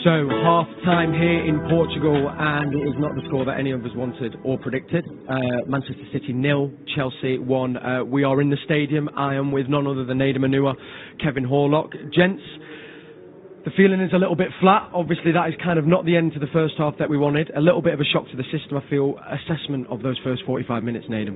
So, half-time here in Portugal, and it is not the score that any of us wanted or predicted. Manchester City 0, Chelsea 1. We are in the stadium. I am with none other than Nader Manua, Kevin Horlock. Gents, the feeling is a little bit flat. Obviously, that is kind of not the end to the first half that we wanted. A little bit of a shock to the system, I feel. Assessment of those first 45 minutes, Nader?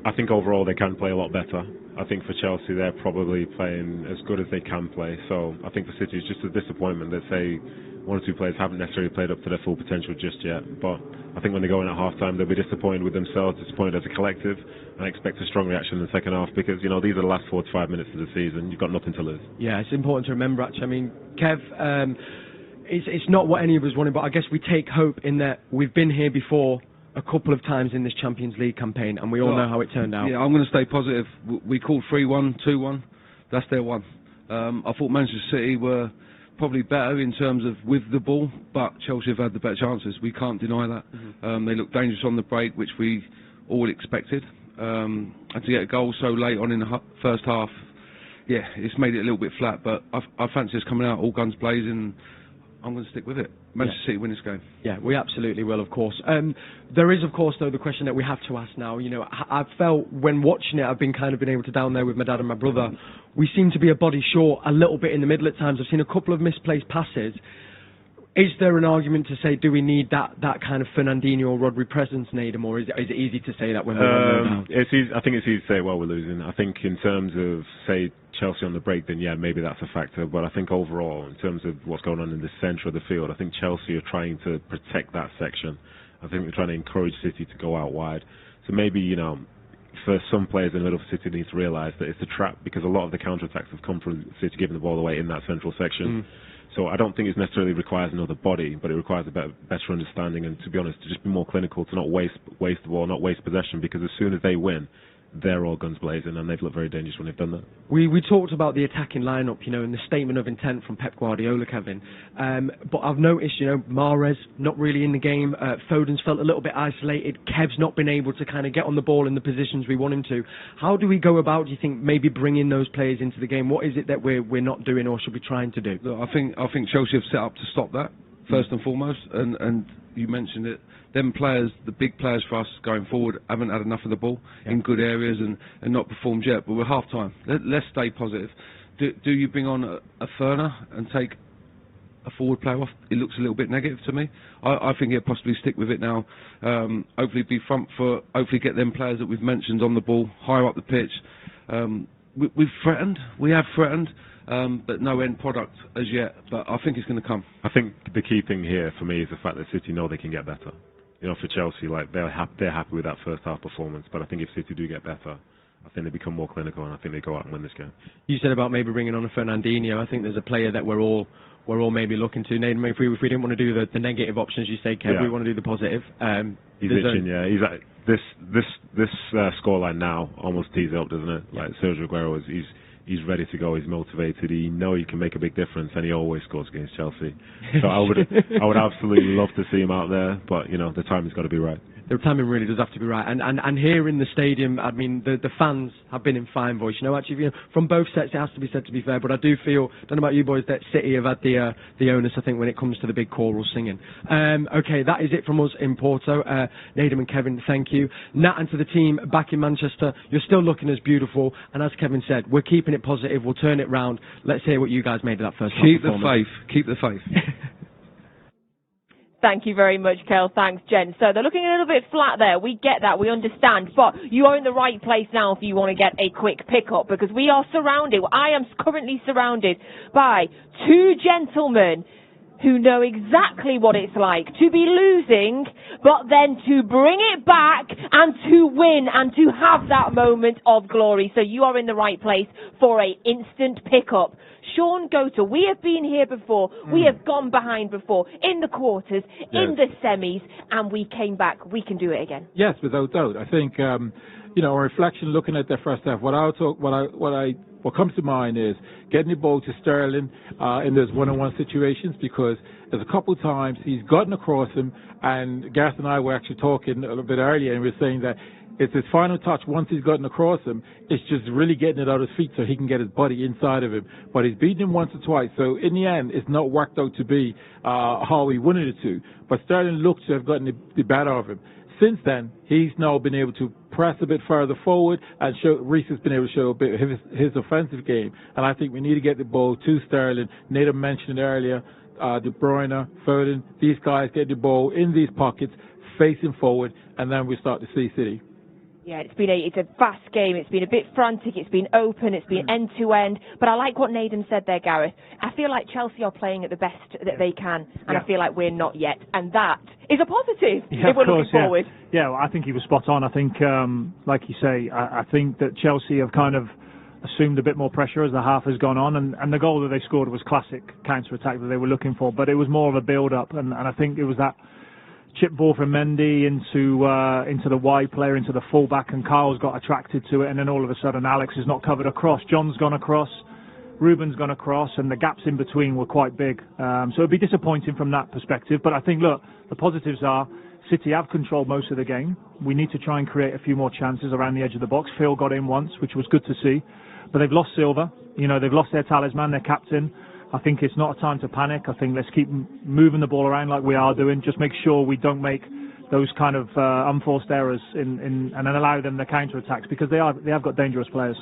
I think overall they can play a lot better. I think for Chelsea they're probably playing as good as they can play. So I think for City it's just a disappointment that say one or two players haven't necessarily played up to their full potential just yet. But I think when they go in at half time they'll be disappointed with themselves, disappointed as a collective, and I expect a strong reaction in the second half because, you know, these are the last 45 minutes of the season. You've got nothing to lose. Yeah, it's important to remember actually. I mean, Kev, it's not what any of us wanted, but I guess we take hope in that we've been here before a couple of times in this Champions League campaign, and we all know how it turned out. Yeah, I'm going to stay positive. We called 3-1, 2-1. That's their one. I thought Manchester City were probably better in terms of with the ball, but Chelsea have had the better chances. We can't deny that. They looked dangerous on the break, which we all expected. And to get a goal so late on in the first half, yeah, it's made it a little bit flat, but I fancy us coming out all guns blazing. I'm going to stick with it. Manchester City win this game. Yeah, we absolutely will, of course. There is, of course, though, the question that we have to ask now. You know, I've felt when watching it, I've been able to down there with my dad and my brother. We seem to be a body short a little bit in the middle at times. I've seen a couple of misplaced passes. Is there an argument to say, do we need that kind of Fernandinho or Rodri presence, Nader, or is it easy to say that when we're down? It's easy, I think it's easy to say while we're losing. I think in terms of, say, Chelsea on the break, then yeah, maybe that's a factor. But I think overall, in terms of what's going on in the centre of the field, I think Chelsea are trying to protect that section. I think they're trying to encourage City to go out wide. So maybe, you know, for some players in the middle of City need to realise that it's a trap because a lot of the counter-attacks have come from City giving the ball away in that central section. So I don't think it necessarily requires another body, but it requires a better understanding and, to be honest, to just be more clinical, to not waste the ball, not waste possession, because as soon as they win, they're all guns blazing, and they've looked very dangerous when they've done that. We talked about the attacking lineup, you know, in the statement of intent from Pep Guardiola, Kevin. But I've noticed, you know, Mahrez not really in the game. Foden's felt a little bit isolated. Kev's not been able to kind of get on the ball in the positions we want him to. How do we go about, do you think, maybe bringing those players into the game? What is it that we're not doing or should be trying to do? Look, I think Chelsea have set up to stop that, first and foremost, and you mentioned it. Them players, the big players for us going forward, haven't had enough of the ball in good areas and not performed yet. But we're half time. Let's stay positive. Do you bring on a Ferner and take a forward player off? It looks a little bit negative to me. I think he'll possibly stick with it now. Hopefully be front foot. Hopefully get them players that we've mentioned on the ball, higher up the pitch. We've threatened. We have threatened. But no end product as yet. But I think it's going to come. I think the key thing here for me is the fact that City know they can get better. You know, for Chelsea, like they're happy with that first half performance. But I think if City do get better, I think they become more clinical, and I think they go out and win this game. You said about maybe bringing on a Fernandinho. I think there's a player that we're all maybe looking to. Nader, if we didn't want to do the negative options, you say, Kev, we want to do the positive. He's itching, yeah. He's like, this scoreline now almost tees it up, doesn't it? Like Sergio Aguero he's ready to go. He's motivated. He knows he can make a big difference, and he always scores against Chelsea. So I would absolutely love to see him out there, but you know the timing's got to be right. The timing really does have to be right, and here in the stadium, I mean, the fans have been in fine voice. You know, actually, you know, from both sets, it has to be said, to be fair. But I do feel, don't know about you boys, that City have had the onus, I think, when it comes to the big choral singing. Okay, that is it from us in Porto. Nader and Kevin, thank you. Nat and to the team back in Manchester, you're still looking as beautiful. And as Kevin said, we're keeping it positive. We'll turn it round. Let's hear what you guys made of that first half performance. Keep the faith. Thank you very much, Kel. Thanks, Jen. So they're looking a little bit flat there. We get that. We understand. But you are in the right place now if you want to get a quick pickup, because we are surrounded. I am currently surrounded by two gentlemen who know exactly what it's like to be losing, but then to bring it back and to win and to have that moment of glory. So you are in the right place for a instant pickup. Sean Gota, we have been here before. We have gone behind before, in the quarters, in the semis, and we came back. We can do it again. Yes, without doubt. I think, you know, a reflection looking at the first half, what comes to mind is getting the ball to Sterling in those one-on-one situations, because there's a couple of times he's gotten across him, and Gareth and I were actually talking a little bit earlier, and we were saying that It's his final touch. Once he's gotten across him, it's just really getting it out of his feet so he can get his body inside of him. But he's beaten him once or twice. So in the end, it's not worked out to be how he wanted it to. But Sterling looks to have gotten the better of him. Since then, he's now been able to press a bit further forward, and Reece has been able to show a bit of his offensive game. And I think we need to get the ball to Sterling. Nathan mentioned earlier, De Bruyne, Foden, these guys get the ball in these pockets, facing forward, and then we start to see City. Yeah, it's a fast game. It's been a bit frantic. It's been open. It's been end to end. But I like what Nathan said there, Gareth. I feel like Chelsea are playing at the best that they can, and I feel like we're not yet. And that is a positive if we're looking forward. Yeah, well, I think he was spot on. I think, like you say, I think that Chelsea have kind of assumed a bit more pressure as the half has gone on, and the goal that they scored was classic counter-attack that they were looking for, but it was more of a build-up, and I think it was that chip ball from Mendy into the wide player, into the fullback, and Carl's got attracted to it, and then all of a sudden Alex is not covered across. John's gone across, Ruben's gone across, and the gaps in between were quite big. So it'd be disappointing from that perspective, but I think, look, the positives are City have controlled most of the game. We need to try and create a few more chances around the edge of the box. Phil got in once, which was good to see, but they've lost Silva. They've lost their talisman, their captain. I think it's not a time to panic. I think let's keep moving the ball around like we are doing. Just make sure we don't make those kind of unforced errors and then allow them the counter-attacks, because they have got dangerous players.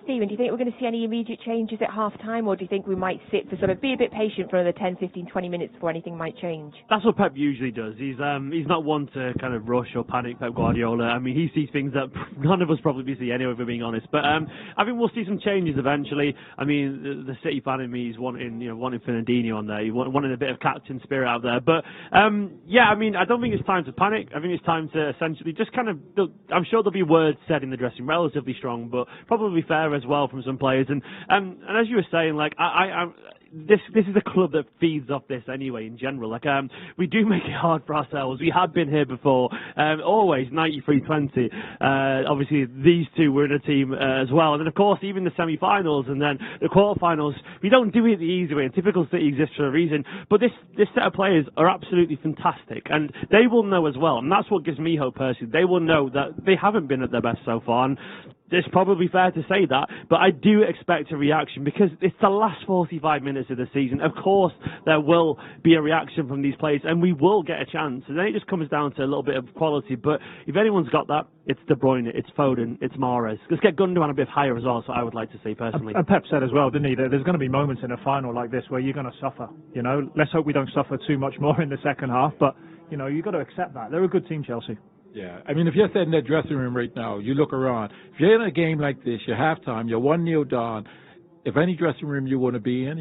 Stephen, do you think we're going to see any immediate changes at half-time, or do you think we might sit for be a bit patient for another 10, 15, 20 minutes before anything might change? That's what Pep usually does. He's not one to kind of rush or panic, Pep Guardiola. I mean, he sees things that none of us probably see anyway, if we're being honest. But I think we'll see some changes eventually. I mean, the City fan in me is wanting Fernandinho on there. He wanted a bit of captain spirit out there. But I mean, I don't think it's time to panic. I think it's time to essentially just kind of, I'm sure there'll be words said in the dressing room, relatively strong, but probably fair as well from some players. And as you were saying, like, this is a club that feeds off this anyway in general. Like, we do make it hard for ourselves. We have been here before, always 93-20. Obviously these two were in a team as well, and then of course even the semi-finals and then the quarter-finals, we don't do it the easy way, and typical City exists for a reason. But this set of players are absolutely fantastic, and they will know as well, and that's what gives me hope personally. They will know that they haven't been at their best so far, and it's probably fair to say that, but I do expect a reaction because it's the last 45 minutes of the season. Of course, there will be a reaction from these players, and we will get a chance. And then it just comes down to a little bit of quality. But if anyone's got that, it's De Bruyne, it's Foden, it's Mahrez. Let's get Gundogan a bit higher as well, so I would like to see personally. And Pep said as well, didn't he, that there's going to be moments in a final like this where you're going to suffer. Let's hope we don't suffer too much more in the second half, but, you've got to accept that. They're a good team, Chelsea. Yeah, I mean, if you're sitting in that dressing room right now, you look around. If you're in a game like this, you're halftime, you're 1-0 down. If any dressing room you want to be in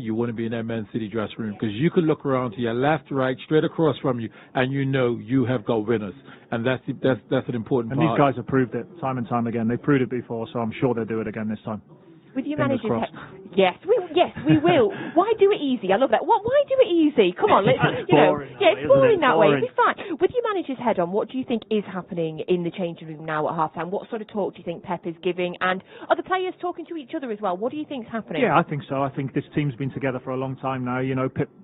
that Man City dressing room, because you could look around to your left, right, straight across from you, and you have got winners, and that's an important part. And these guys have proved it time and time again. They've proved it before, so I'm sure they'll do it again this time. With your managers, yes, we will. Why do it easy? I love that. Why do it easy? Come on, let's. It's boring that way. It'll be fine. With your manager's head on, what do you think is happening in the changing room now at halftime? What sort of talk do you think Pep is giving? And are the players talking to each other as well? What do you think's happening? Yeah, I think so. I think this team's been together for a long time now.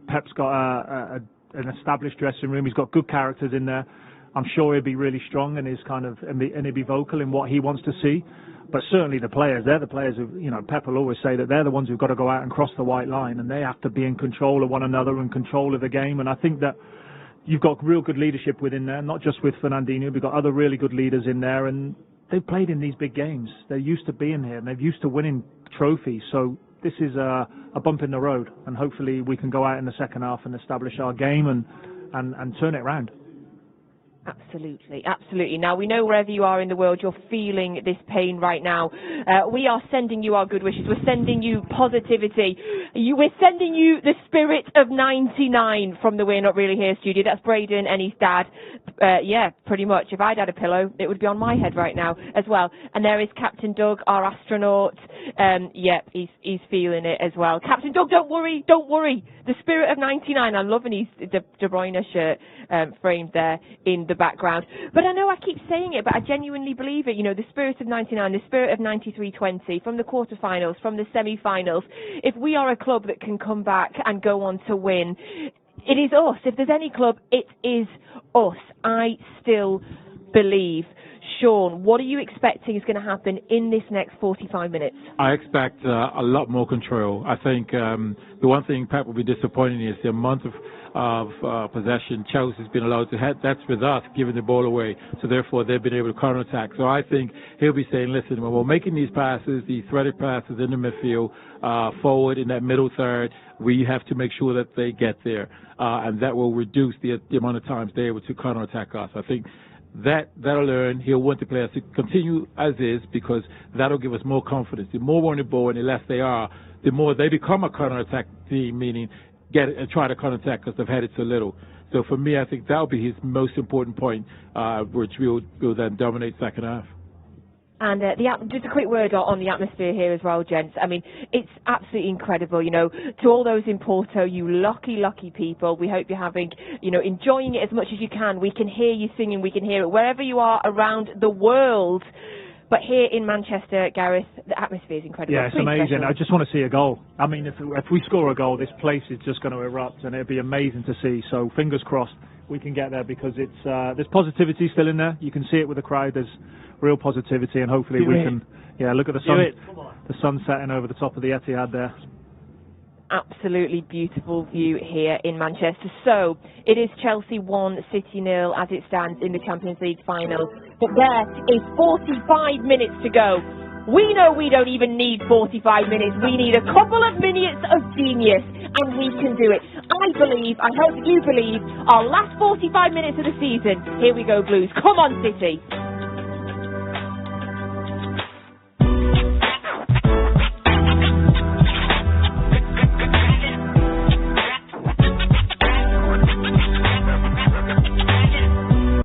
Pep's got an established dressing room. He's got good characters in there. I'm sure he'll be really strong and he'll be vocal in what he wants to see. But certainly they're the players who, Pep will always say that they're the ones who've got to go out and cross the white line, and they have to be in control of one another and control of the game. And I think that you've got real good leadership within there, not just with Fernandinho, we've got other really good leaders in there, and they've played in these big games. They're used to being here, and they're used to winning trophies. So this is a bump in the road, and hopefully we can go out in the second half and establish our game and turn it around. Absolutely, absolutely. Now, we know wherever you are in the world, you're feeling this pain right now. We are sending you our good wishes. We're sending you positivity. We're sending you the spirit of 99 from the We're Not Really Here studio. That's Braden and his dad. Yeah, pretty much. If I'd had a pillow, it would be on my head right now as well. And there is Captain Doug, our astronaut. He's feeling it as well. Captain Doug, don't worry. The spirit of 99. I'm loving his De Bruyne shirt framed there in the background. But I know I keep saying it, but I genuinely believe it. The spirit of 99, the spirit of 93-20, from the quarterfinals, from the semi-finals. If we are a club that can come back and go on to win, it is us. If there's any club, it is us. I still believe. Sean, what are you expecting is going to happen in this next 45 minutes? I expect a lot more control. I think the one thing Pep will be disappointed in is the amount of possession Chelsea's been allowed to have. That's with us giving the ball away. So therefore, they've been able to counterattack. So I think he'll be saying, listen, when we're making these passes, these threaded passes in the midfield, forward in that middle third, we have to make sure that they get there. And that will reduce the amount of times they're able to counterattack us. I think that'll learn. He'll want the players to continue as is because that'll give us more confidence. The more we're on the ball and the less they are, the more they become a counterattack team, meaning get it and try to counterattack because they've had it so little. So for me, I think that'll be his most important point, which will then dominate second half. And just a quick word on the atmosphere here as well, gents. I mean, it's absolutely incredible, you know. To all those in Porto, you lucky, lucky people, we hope you're having, you know, enjoying it as much as you can. We can hear you singing, we can hear it wherever you are around the world. But here in Manchester, Gareth, the atmosphere is incredible. Yeah, it's amazing. I just want to see a goal. I mean, if we score a goal, this place is just going to erupt, and it'll be amazing to see. So fingers crossed we can get there because it's there's positivity still in there. You can see it with the crowd. There's real positivity, and hopefully we can. Yeah, look at the sun setting over the top of the Etihad there. Absolutely beautiful view here in Manchester. So it is Chelsea 1, City 0 as it stands in the Champions League final. But there is 45 minutes to go. We know we don't even need 45 minutes. We need a couple of minutes of genius, and we can do it. I believe, I hope you believe, our last 45 minutes of the season. Here we go, Blues. Come on, City.